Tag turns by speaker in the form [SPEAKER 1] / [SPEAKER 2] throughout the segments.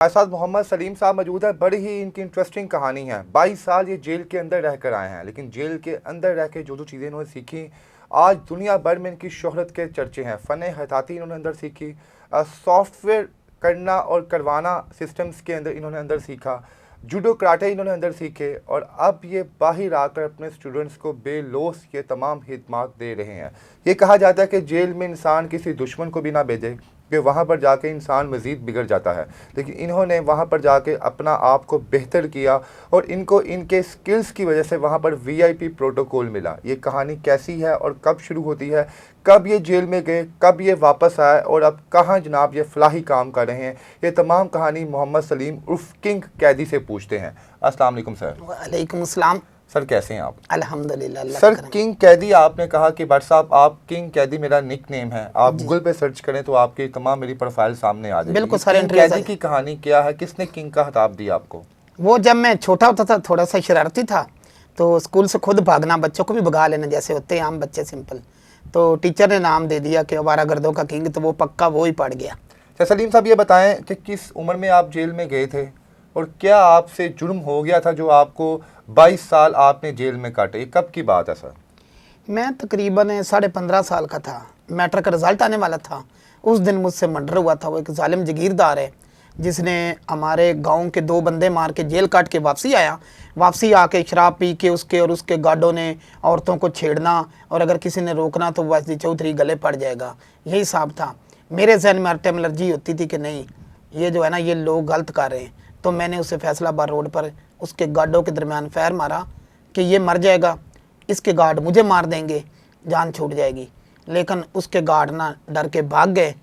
[SPEAKER 1] हमारे साथ मोहम्मद सलीम साहब मौजूद है। बड़ी ही इनकी इंटरेस्टिंग कहानी है। 22 साल ये जेल के अंदर रह कर आए हैं, लेकिन जेल के अंदर रह के जो जो चीज़ें इन्होंने सीखी, आज दुनिया भर में इनकी शोहरत के चर्चे हैं। फ़न हताती इन्होंने अंदर सीखी, सॉफ्टवेयर करना और करवाना सिस्टम्स के अंदर इन्होंने अंदर सीखा, जूडो कराटे इन्होंने अंदर सीखे, और अब ये बाहर आकर अपने स्टूडेंट्स को बेलौस ये तमाम खिदमात दे रहे हैं। ये कहा जाता है कि जेल में इंसान किसी दुश्मन को भी ना भेजे कि वहाँ पर जाके इंसान मज़ीद बिगड़ जाता है, लेकिन इन्होंने वहाँ पर जाके अपना आप को बेहतर किया और इनको इनके स्किल्स की वजह से वहाँ पर वीआईपी प्रोटोकॉल मिला। ये कहानी कैसी है और कब शुरू होती है, कब ये जेल में गए, कब ये वापस आए और अब कहाँ जनाब ये फलाही काम कर रहे हैं, ये तमाम कहानी मोहम्मद सलीम उर्फ किंग कैदी से पूछते हैं। अस्सलाम वालेकुम सर।
[SPEAKER 2] वालेकुम अस्सलाम।
[SPEAKER 1] सर कैसे हैं आप?
[SPEAKER 2] अल्हम्दुलिल्लाह।
[SPEAKER 1] सर किंग कैदी, आपने कहा कि भट्ट साहब आप किंग कैदी मेरा निक नेम है, आप गूगल पे सर्च करें तो आपकी तमाम मेरी प्रोफाइल सामने आ जाएगी।
[SPEAKER 2] बिल्कुल सर।
[SPEAKER 1] किंग कैदी की कहानी क्या है, किसने किंग का खिताब दिया आपको?
[SPEAKER 2] वो जब मैं छोटा होता था, थोड़ा सा शरारती था, तो स्कूल से खुद भागना, बच्चों को भी भगा लेना जैसे होते हैं आम बच्चे सिंपल, तो टीचर ने नाम दे दिया कि आवारागर्दों का किंग, तो वो पक्का वो ही पड़ गया।
[SPEAKER 1] सर सलीम साहब ये बताएं कि किस उम्र में आप जेल में गए थे और क्या आपसे जुर्म हो गया था जो आपको 22 साल आपने जेल में काटे? ये कब की बात है सर?
[SPEAKER 2] मैं तकरीबन 15.5 साल का था, मैट्रिक का रिज़ल्ट आने वाला था। उस दिन मुझसे मर्डर हुआ था। वो एक जालिम जगीरदार है जिसने हमारे गांव के 2 बंदे मार के जेल काट के वापसी आया। वापसी आके शराब पी के उसके और उसके गार्डों ने औरतों को छेड़ना, और अगर किसी ने रोकना तो वैसे चौधरी गले पड़ जाएगा, यही हिसाब था। मेरे जहन में हर टाइम एलर्जी होती थी कि नहीं, ये जो है ना, ये लोग गलत कर रहे हैं। तो मैंने उसे फैसलाबाद रोड पर उसके गार्डों के दरमियान फैर मारा कि ये मर जाएगा, इसके गार्ड मुझे मार देंगे, जान छूट जाएगी। लेकिन उसके गार्ड ना डर के भाग गए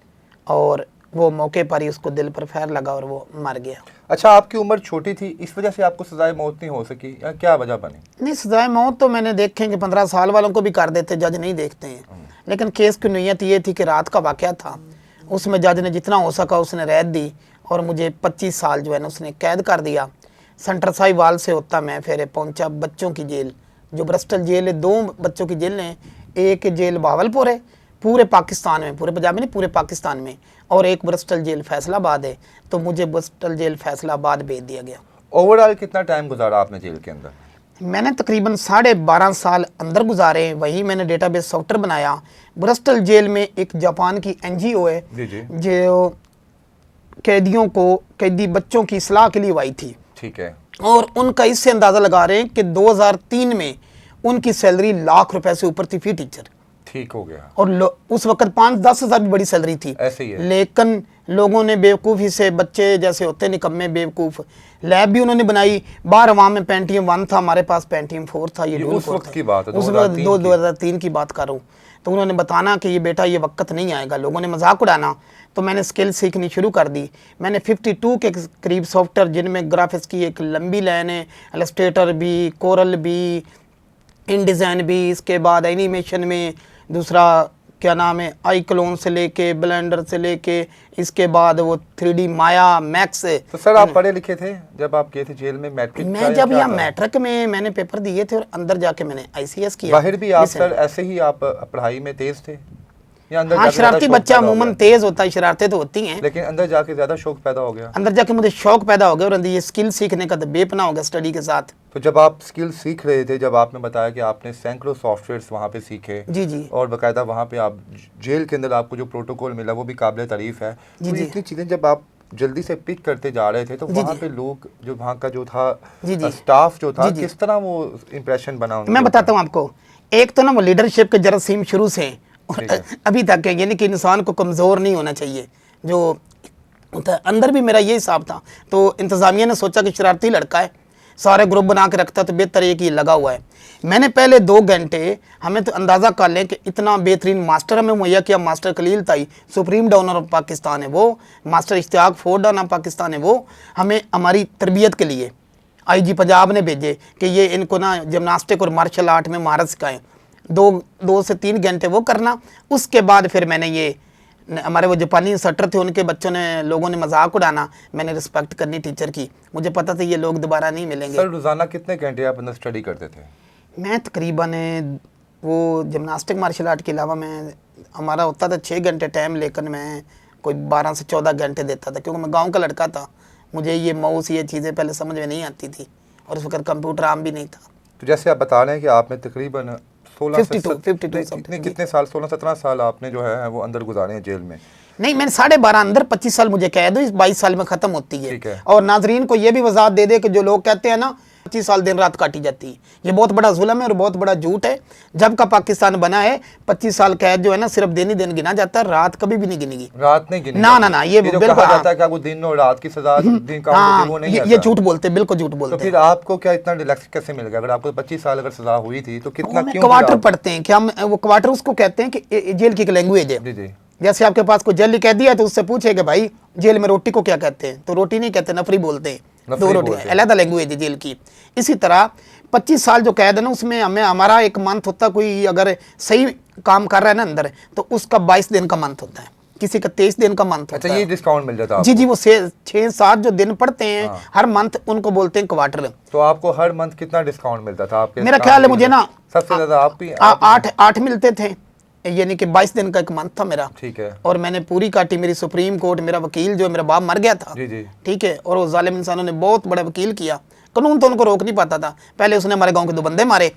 [SPEAKER 2] और वो मौके पर ही उसको दिल पर फैर लगा और वो मर गया।
[SPEAKER 1] अच्छा, आपकी उम्र छोटी थी, इस वजह से आपको सजाए मौत नहीं हो सकी, या क्या वजह बनी?
[SPEAKER 2] नहीं, सजाए मौत तो मैंने देखे कि 15 साल वालों को भी कर देते, जज नहीं देखते हैं। लेकिन केस की नीयत ये थी कि रात का वाक़या था, उसमें जज ने जितना हो सका उसने रैद दी और मुझे 25 साल जो है ना उसने कैद कर दिया। सेंटर साहिवाल से होता मैं फिर पहुंचा बच्चों की जेल, जो ब्रिस्टल जेल है। 2 बच्चों की जेल है, एक जेल बावलपुर है पूरे पाकिस्तान में, पूरे पंजाब में नहीं, पूरे पाकिस्तान में, और एक ब्रिस्टल जेल फैसलाबाद है। तो मुझे ब्रिस्टल जेल फैसलाबाद भेज दिया गया।
[SPEAKER 1] ओवरऑल कितना टाइम गुजारा आपने जेल के अंदर?
[SPEAKER 2] मैंने तकरीबन 12.5 साल अंदर गुजारे। वहीं मैंने डेटाबेस सॉफ्टवेयर बनाया। ब्रिस्टल जेल में एक जापान की NGO है जो कैदी बच्चों की इस्लाह के लिए आई थी।
[SPEAKER 1] ठीक है।
[SPEAKER 2] और उनका इससे अंदाज़ा लगा रहे हैं कि 2003 में उनकी सैलरी लाख रुपए से ऊपर थी फी टीचर।
[SPEAKER 1] ठीक हो गया।
[SPEAKER 2] और उस वक्त 5-10 हज़ार भी बड़ी सैलरी थी।
[SPEAKER 1] ऐसे ही है।
[SPEAKER 2] लेकिन लोगों ने बेवकूफ़ी से, बच्चे जैसे होते निकम्मे बेवकूफ़, लैब भी उन्होंने बनाई। बाहर वहाँ में पेंटियम 1 था, हमारे पास पेंटियम 4 था। ये
[SPEAKER 1] उस वक्त की बात है,
[SPEAKER 2] उस वक्त 2003 की बात कर रहा हूँ। तो उन्होंने बताना कि ये बेटा ये वक्त नहीं आएगा, लोगों ने मजाक उड़ाना। तो मैंने स्किल सीखनी शुरू कर दी। मैंने 52 के करीब सॉफ्टवेयर, जिनमें ग्राफिक्स की एक लंबी लाइन है, इलस्ट्रेटर भी, कोरल भी, इन डिज़ाइन भी, इसके बाद एनिमेशन में दूसरा क्या नाम है, आई क्लोन से लेके ब्लेंडर से लेके, इसके बाद वो 3D माया मैक्स।
[SPEAKER 1] तो सर आप पढ़े लिखे थे जब आप गए थे जेल में? मैट्रिक
[SPEAKER 2] मैं जब यहाँ मैट्रिक में मैंने पेपर दिए थे और अंदर जाके मैंने ICS किया।
[SPEAKER 1] बाहर भी आप सर ऐसे ही आप पढ़ाई में तेज थे या अंदर?
[SPEAKER 2] हाँ, शरारती बच्चा अमूमन तेज होता है, शरारतें तो होती हैं,
[SPEAKER 1] लेकिन अंदर जाके ज्यादा शौक पैदा हो गया।
[SPEAKER 2] अंदर जाके मुझे शौक पैदा हो गया और अंदर ये स्किल सीखने का तो बेपना हो गया स्टडी के साथ।
[SPEAKER 1] तो जब आप स्किल सीख रहे थे, जब आपने बताया कि आपने सैकड़ों सॉफ्टवेयर्स वहाँ पे सीखे,
[SPEAKER 2] जी,
[SPEAKER 1] और बाकायदा वहाँ पे आप जेल के अंदर आपको जो प्रोटोकॉल मिला वो भी काबिल तारीफ है, तो इतनी चीज़ें जब आप जल्दी से पिक करते जा रहे थे तो वहाँ पे लोग, जो वहाँ का जो था स्टाफ जो था, किस तरह वो इम्प्रेशन बना?
[SPEAKER 2] मैं बताता हूँ आपको। एक तो ना वो लीडरशिप के जरासीम शुरू से अभी तक है, यानी कि इंसान को कमज़ोर नहीं होना चाहिए जो होता है। अंदर भी मेरा ये हिसाब था। तो इंतज़ामिया ने सोचा कि शरारती लड़का है, सारे ग्रुप बना के रखता, तो बेहतर है कि लगा हुआ है। मैंने पहले 2 घंटे, हमें तो अंदाज़ा कर लें कि इतना बेहतरीन मास्टर हमें मुहैया किया। मास्टर खलील ताई, सुप्रीम डॉनर ऑफ पाकिस्तान है वो, master Ishtiaq 4 don of Pakistan है वो, हमें हमारी तरबियत के लिए IG पंजाब ने भेजे कि ये इनको ना जिमनास्टिक और मार्शल आर्ट में महारत सिखाएँ। 2 से 3 घंटे वो करना। उसके बाद फिर मैंने ये, हमारे वो जापानी इंस्ट्रक्टर थे, उनके बच्चों ने, लोगों ने मजाक उड़ाना, मैंने रिस्पेक्ट करनी टीचर की। मुझे पता था ये लोग दोबारा नहीं मिलेंगे।
[SPEAKER 1] सर रोज़ाना कितने घंटे आप अंदर स्टडी करते थे?
[SPEAKER 2] मैं तकरीबन वो जिमनास्टिक मार्शल आर्ट के अलावा मैं, हमारा होता था 6 घंटे टाइम, लेकिन मैं कोई 12 से 14 घंटे देता था, क्योंकि मैं गाँव का लड़का था। मुझे ये माउस ये चीज़ें पहले समझ में नहीं आती थी, और उस वक्त कंप्यूटर आम भी नहीं था।
[SPEAKER 1] तो जैसे आप बता रहे हैं कि आपने तकरीबन
[SPEAKER 2] 52
[SPEAKER 1] कितने साल 16-17 साल आपने जो है वो अंदर गुजारे हैं जेल में?
[SPEAKER 2] नहीं, मैंने 12.5 अंदर 25 साल मुझे कैद हुई, इस 22 साल में ख़त्म होती
[SPEAKER 1] ठीक
[SPEAKER 2] है।
[SPEAKER 1] है।
[SPEAKER 2] और नाजरीन को ये भी वजाहत दे दे कि जो लोग कहते हैं ना 25 साल दिन रात काटी जाती है, ये बहुत बड़ा जुल्म है और बहुत बड़ा झूठ है। जब का पाकिस्तान बना है 25 साल कैद जो है ना सिर्फ दिन ही दिन गिना जाता है, रात कभी भी नहीं गिनेगी।
[SPEAKER 1] रात नहीं गिनी
[SPEAKER 2] ना ना ना, ये
[SPEAKER 1] जो
[SPEAKER 2] बिल्कुल
[SPEAKER 1] कहा जाता है कि आपको दिन और रात की सजा दिन काउंट
[SPEAKER 2] हाँ,
[SPEAKER 1] होती है, वो नहीं
[SPEAKER 2] ये
[SPEAKER 1] आता।
[SPEAKER 2] झूठ बोलते, बिल्कुल झूठ
[SPEAKER 1] तो
[SPEAKER 2] बोलते
[SPEAKER 1] फिर आपको क्या इतना रिलैक्स कैसे मिल गया? अगर आपको 25 साल अगर सजा हुई थी तो कितना क्यों
[SPEAKER 2] क्वार्टर
[SPEAKER 1] फिर आप-
[SPEAKER 2] पढ़ते हैं कि हम, वो क्वार्टर उसको कहते हैं कि जेल की एक लैंग्वेज है।
[SPEAKER 1] जी जी
[SPEAKER 2] जैसे आपके पास कोई जेल कह दिया तो उससे पूछे कि भाई जेल में रोटी को क्या कहते हैं, तो रोटी नहीं कहते, नफरी बोलते हैं।
[SPEAKER 1] नफरी
[SPEAKER 2] दो रोटी
[SPEAKER 1] बोलते हैं।
[SPEAKER 2] अलग लैंग्वेज है जेल की। इसी तरह 25 साल जो कैद है ना, उसमें हमें हमारा एक मंथ होता, कोई अगर सही काम कर रहा है ना अंदर, तो उसका 22 दिन का मंथ होता है, किसी का 23 दिन का मंथ होता
[SPEAKER 1] अच्छा,
[SPEAKER 2] है।
[SPEAKER 1] ये डिस्काउंट मिल जाता है
[SPEAKER 2] जी
[SPEAKER 1] आपको?
[SPEAKER 2] जी, वो 6-7 जो दिन पड़ते हैं
[SPEAKER 1] हाँ।
[SPEAKER 2] हर मंथ, उनको बोलते हैं क्वार्टर।
[SPEAKER 1] तो आपको हर मंथ कितना डिस्काउंट मिलता था आपके?
[SPEAKER 2] मेरा ख्याल है मुझे ना
[SPEAKER 1] सबसे ज्यादा आप ही
[SPEAKER 2] 8 मिलते थे, यानी कि 22 दिन का एक मंथ था मेरा।
[SPEAKER 1] ठीक है।
[SPEAKER 2] और मैंने पूरी काटी, मेरी सुप्रीम कोर्ट, मेरा वकील जो मेरा बाप मर गया था,
[SPEAKER 1] जी जी
[SPEAKER 2] ठीक है, और वो जालिम इंसानों ने बहुत बड़ा वकील किया, कानून तो उनको रोक नहीं पाता था। पहले उसने हमारे गांव के 2 बंदे मारे,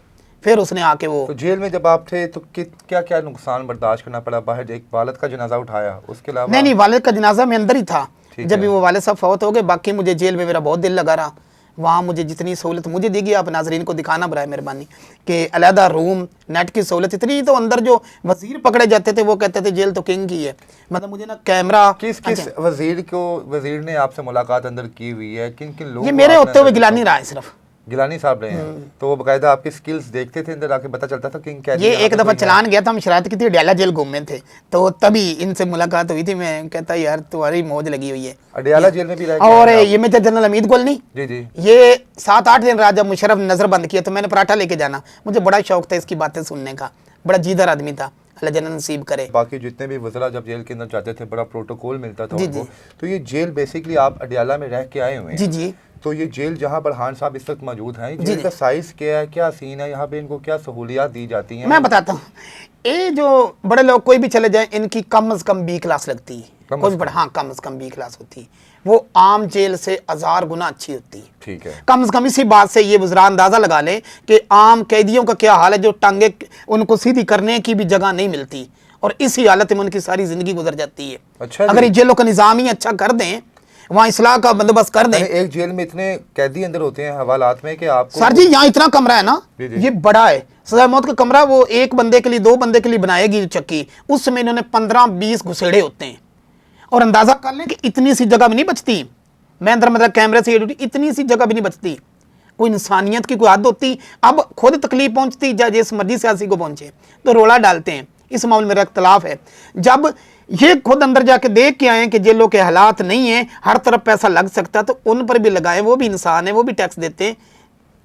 [SPEAKER 2] फिर उसने आके वो
[SPEAKER 1] तो जेल में जब आप थे तो क्या क्या नुकसान बर्दाश्त करना पड़ा? बाहर एक वालिद का जनाजा उठाया, उसके अलावा?
[SPEAKER 2] नहीं, वालिद का जनाजा में अंदर ही था
[SPEAKER 1] ठीक
[SPEAKER 2] जब
[SPEAKER 1] है।
[SPEAKER 2] भी वो वालिद साहब फौत हो गए। बाकी मुझे जेल में मेरा बहुत दिल लगा रहा, वहाँ मुझे जितनी सहूलत मुझे देगी, आप नाजरीन को दिखाना बराए मेहरबानी कि अलहदा रूम, नेट की सहूलत इतनी, तो अंदर जो वजीर पकड़े जाते थे वो कहते थे जेल तो किंग की है। मतलब मुझे ना कैमरा,
[SPEAKER 1] किस वजीर ने आपसे मुलाकात अंदर की हुई है? किन किन लोगों
[SPEAKER 2] ये
[SPEAKER 1] को
[SPEAKER 2] मेरे
[SPEAKER 1] आपने
[SPEAKER 2] होते हुए
[SPEAKER 1] अंदर
[SPEAKER 2] गिलानी
[SPEAKER 1] देखा?
[SPEAKER 2] रहा है सिर्फ।
[SPEAKER 1] गिलानी साहब रहे हैं, तो वो बाकायदा आपकी स्किल्स देखते थे अंदर आके, पता चलता था कि कैदी
[SPEAKER 2] ये
[SPEAKER 1] यहाँ
[SPEAKER 2] एक
[SPEAKER 1] पे
[SPEAKER 2] दफा
[SPEAKER 1] कोई है?
[SPEAKER 2] चलान गया था, हम शरारत की थी, अडयाला जेल घूमे थे, तो तभी इनसे मुलाकात हुई थी। मैं कहता यार तुम्हारी मौज लगी हुई है।
[SPEAKER 1] अडयाला जेल में भी रह के
[SPEAKER 2] और
[SPEAKER 1] आए आप?
[SPEAKER 2] ये मेजर जनरल हमीद गोलनी,
[SPEAKER 1] जी जी
[SPEAKER 2] ये 7-8 दिन रहा। जब मुशर्रफ ने नजर बंद किया तो मैंने पराठा लेके जाना, मुझे बड़ा शौक था इसकी बातें सुनने का, बड़ा जीदार आदमी था, अल्लाह जन्नत नसीब करे।
[SPEAKER 1] बाकी जितने भी वज़रा जब जेल के अंदर जाते थे बड़ा प्रोटोकॉल मिलता था
[SPEAKER 2] जी,
[SPEAKER 1] उनको।
[SPEAKER 2] जी।
[SPEAKER 1] तो ये जेल बेसिकली आप अडयाला में रह के आए हुए हैं?
[SPEAKER 2] जी जी।
[SPEAKER 1] तो ये जेल जहाँ बरहान साहब इस वक्त मौजूद हैं,
[SPEAKER 2] जी,
[SPEAKER 1] जेल
[SPEAKER 2] जी।
[SPEAKER 1] का साइज क्या है, क्या सीन है यहाँ पे, इनको क्या सहूलियात दी जाती हैं?
[SPEAKER 2] मैं बताता हूँ, ये जो बड़े लोग कोई भी चले जाए, इनकी कम से कम बी क्लास लगती है,
[SPEAKER 1] कम
[SPEAKER 2] कोई
[SPEAKER 1] से
[SPEAKER 2] भी बड़ा, हाँ कम से कम बी क्लास होती है, वो आम जेल से 1000 गुना अच्छी होती है।
[SPEAKER 1] ठीक है।
[SPEAKER 2] कम से कम इसी बात से ये वज़रा अंदाज़ा लगा लें कि आम कैदियों का क्या हाल है, जो टांगे उनको सीधी करने की भी जगह नहीं मिलती, और इसी हालत में उनकी सारी ज़िंदगी गुजर जाती है।
[SPEAKER 1] अच्छा जी।
[SPEAKER 2] अगर ये जेलों का निज़ाम ही अच्छा कर दें, वहाँ इसलाह का बंदोबस्त कर दें।
[SPEAKER 1] यानी एक जेल में इतने कैदी अंदर होते हैं हवालात में कि आपको?
[SPEAKER 2] सर जी, यहाँ इतना कमरा है ना,
[SPEAKER 1] जी, जी।
[SPEAKER 2] ये बड़ा है, सजा मौत का कमरा, वो एक बंदे के लिए 2 बंदे के लिए बनाएगी चक्की, उसमें इन्होंने 15-20 घुसेड़े होते हैं। और अंदाजा कर लें कि इतनी सी जगह भी नहीं बचती, मैं अंदर मतलब कैमरे से ये ड्यूटी, इतनी सी जगह भी नहीं बचती। कोई इंसानियत की कोई हद होती, अब खुद तकलीफ पहुंचती, चाहे जिस मर्जी सियासी को पहुंचे, तो रोला डालते हैं। इस मामले में मेरा इख्तलाफ है। जब ये खुद अंदर जाके देख के आए कि जेलों के हालात नहीं है, हर तरफ पैसा लग सकता है, तो उन पर भी लगाएं, वो भी इंसान है, वो भी टैक्स देते हैं।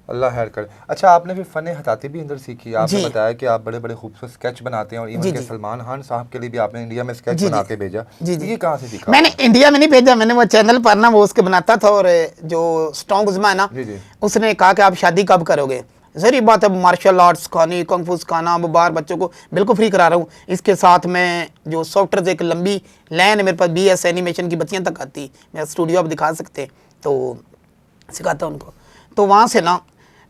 [SPEAKER 1] अल्लाह खैर करे। अच्छा, आपने फिर फ़न हताती भी अंदर सीखी? आपने
[SPEAKER 2] जी।
[SPEAKER 1] बताया कि आप बड़े बड़े खूबसूरत स्केच बनाते हैं, और
[SPEAKER 2] जी,
[SPEAKER 1] इवन के
[SPEAKER 2] जी।
[SPEAKER 1] सलमान खान साहब के लिए भी आपने इंडिया में स्केच
[SPEAKER 2] जी,
[SPEAKER 1] बना
[SPEAKER 2] जी।
[SPEAKER 1] के भेजा।
[SPEAKER 2] जी, जी।
[SPEAKER 1] ये कहाँ से सीखा?
[SPEAKER 2] मैंने इंडिया में नहीं भेजा, मैंने वो चैनल पर ना वो उसके बनाता था, और जो स्ट्रॉन्ग उज़मा है ना,
[SPEAKER 1] जी, जी।
[SPEAKER 2] उसने कहा कि आप शादी कब करोगे? जरी बात है, मार्शल आर्ट्स सिखानी, कंग फू सिखाना, अब बाहर बच्चों को बिल्कुल फ्री करा रहा हूँ। इसके साथ मैं जो सॉफ्टवेयर एक लंबी लाइन है मेरे पास, BS एनिमेशन की बच्चियाँ तक आती, मैं स्टूडियो आप दिखा सकते, तो सिखाता उनको। तो वहाँ से ना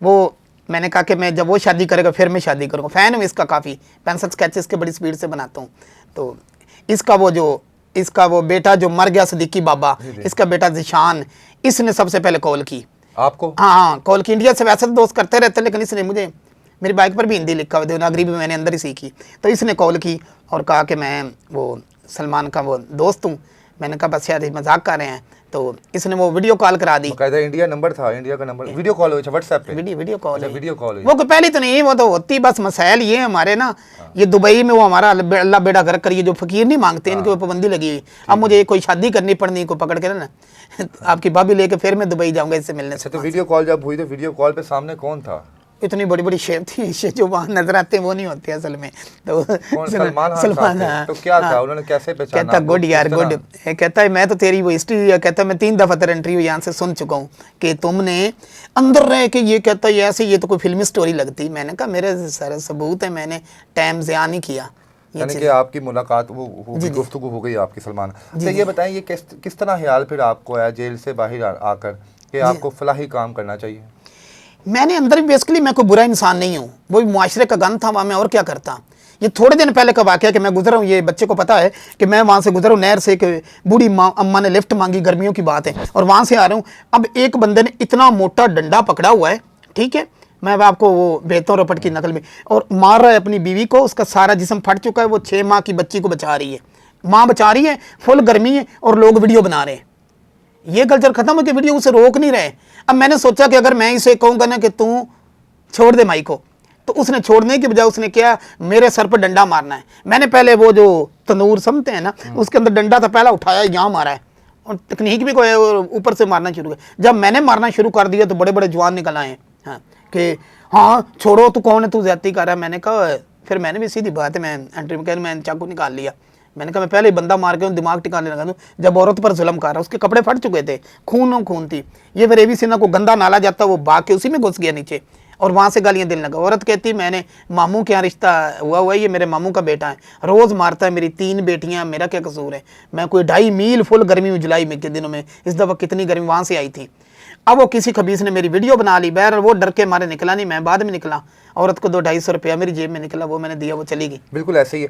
[SPEAKER 2] वो मैंने कहा कि मैं जब वो शादी करेगा फिर मैं शादी करूँगा। फ़ैन हूँ इसका काफ़ी, पेंसिल स्केचेस के बड़ी स्पीड से बनाता हूँ। तो इसका वो बेटा जो मर गया, सदीकी बाबा, इसका बेटा जिशान, इसने सबसे पहले कॉल की
[SPEAKER 1] आपको?
[SPEAKER 2] हाँ, कॉल की। इंडिया से वैसे तो दोस्त करते रहते हैं, लेकिन इसने मुझे, मेरी बाइक पर भी हिंदी लिखा हुआ, देवनागरी भी मैंने अंदर ही सीखी, तो इसने कॉल की और कहा कि मैं वो सलमान का वो दोस्त हूँ। मैंने कहा बस यार मजाक कर रहे हैं, तो इसने वो वीडियो कॉल करा दी।
[SPEAKER 1] बकायदा इंडिया नंबर था, इंडिया का नंबर, वीडियो कॉल हुई? व्हाट्सएप पे
[SPEAKER 2] वीडियो कॉल
[SPEAKER 1] अच्छा,
[SPEAKER 2] है।
[SPEAKER 1] वीडियो कॉल हुई।
[SPEAKER 2] वो कोई पहली तो नहीं, वो तो होती, बस मसाइल ये हमारे ना, ये दुबई में वो हमारा अल्लाह बेड़ा गर्क करिए, जो फकीर नहीं मांगते, इनके ऊपर पाबंदी लगी हुई। अब मुझे कोई शादी करनी पड़नी को पकड़ के ना आपकी भाभी लेके फिर मैं दुबई जाऊंगा इससे मिलने से।
[SPEAKER 1] अच्छा, तो वीडियो कॉल जब हुई तो वीडियो कॉल पे सामने कौन था?
[SPEAKER 2] इतनी बड़ी बड़ी शेप थी, जो वहाँ नजर आते हैं वो नहीं होते असल में। तो
[SPEAKER 1] कौन? सलमान खान साहब थे?
[SPEAKER 2] हाँ,
[SPEAKER 1] तो क्या था,
[SPEAKER 2] हाँ।
[SPEAKER 1] उन्होंने कैसे पहचाना
[SPEAKER 2] कहता
[SPEAKER 1] आपको?
[SPEAKER 2] गुड यार
[SPEAKER 1] किस
[SPEAKER 2] गुड,
[SPEAKER 1] तरह?
[SPEAKER 2] कहता है मैं तो तेरी वो हिस्ट्री, कहता है मैं 3 दफा तेरा इंटरव्यू यहाँ से सुन चुका हूँ कि तुमने अंदर रह के ये, कहता है ऐसे, ये तो कोई फिल्मी स्टोरी लगती। मैंने कहा मेरे सारे सबूत है, मैंने टाइम ज़िया नहीं किया,
[SPEAKER 1] यानी कि
[SPEAKER 2] चीज़।
[SPEAKER 1] आपकी मुलाकात वो हो गई, गुफ्तगू हो गई आपकी सलमान। तो ये बताएं, ये किस तरह ख्याल फिर आपको आया जेल से बाहर आकर कि आपको फलाही काम करना चाहिए?
[SPEAKER 2] मैंने अंदर भी बेसिकली मैं कोई बुरा इंसान नहीं हूँ, वो भी मुआशरे का गन था, वहाँ मैं और क्या करता। ये थोड़े दिन पहले का वाक़या कि मैं गुजरा हूँ, ये बच्चे को पता है कि मैं वहाँ से गुजरा हूँ, नहर से एक बूढ़ी अम्मा ने लिफ्ट मांगी, गर्मियों की बात है, और वहाँ से आ रहा हूँ। अब एक बंदे ने इतना मोटा डंडा पकड़ा हुआ है, ठीक है, मैं अब आपको वो भेजता हूँ रपट की नकल में, और मार रहा है अपनी बीवी को, उसका सारा जिस्म फट चुका है, वो 6 माह की बच्ची को बचा रही है, माँ बचा रही है, फुल गर्मी है, और लोग वीडियो बना रहे हैं। ये कल्चर खत्म हो कि वीडियो उसे रोक नहीं रहे। अब मैंने सोचा कि अगर मैं इसे कहूँगा ना कि तू छोड़ दे माई को, तो उसने छोड़ने की बजाय उसने क्या, मेरे सर पर डंडा मारना है। मैंने पहले वो जो तंदूर समझते हैं ना, उसके अंदर डंडा था, पहला उठाया, यहाँ मारा है, और तकनीक भी कोई ऊपर से मारना शुरू किया। जब मैंने मारना शुरू कर दिया तो बड़े बड़े जवान निकल आए हैं, हाँ, कि हाँ छोड़ो, तू कौन है, तू ज्यादती कर रहा है। मैंने कहा, फिर मैंने भी सीधी बात है, मैं एंट्री में मैंने चाकू निकाल लिया। मैंने कहा मैं पहले ही बंदा मार के दिमाग टिकाने लगा दूं। जब औरत पर जुल्म कर रहा, उसके कपड़े फट चुके थे, खून और खून थी। ये फिर एबी सिन्हा को गंदा नाला जाता, वो भाग के उसी में घुस गया नीचे, और वहाँ से गालियाँ देने लगा। औरत कहती मैंने मामू के यहाँ रिश्ता हुआ है, ये मेरे मामू का बेटा है, रोज़ मारता है, मेरी 3 बेटियाँ, मेरा क्या कसूर है। मैं कोई 2.5 मील फुल गर्मी में, जुलाई में के दिनों में, इस दफ़ा कितनी गर्मी वहाँ से आई थी। अब वो किसी खबीस ने मेरी वीडियो बना ली, बहर वो डर के मारे निकला नहीं, मैं बाद में निकला। औरत को 200-250 रुपया मेरी जेब में निकला, वो मैंने दिया, वो चली गई।
[SPEAKER 1] बिल्कुल ऐसे ही है।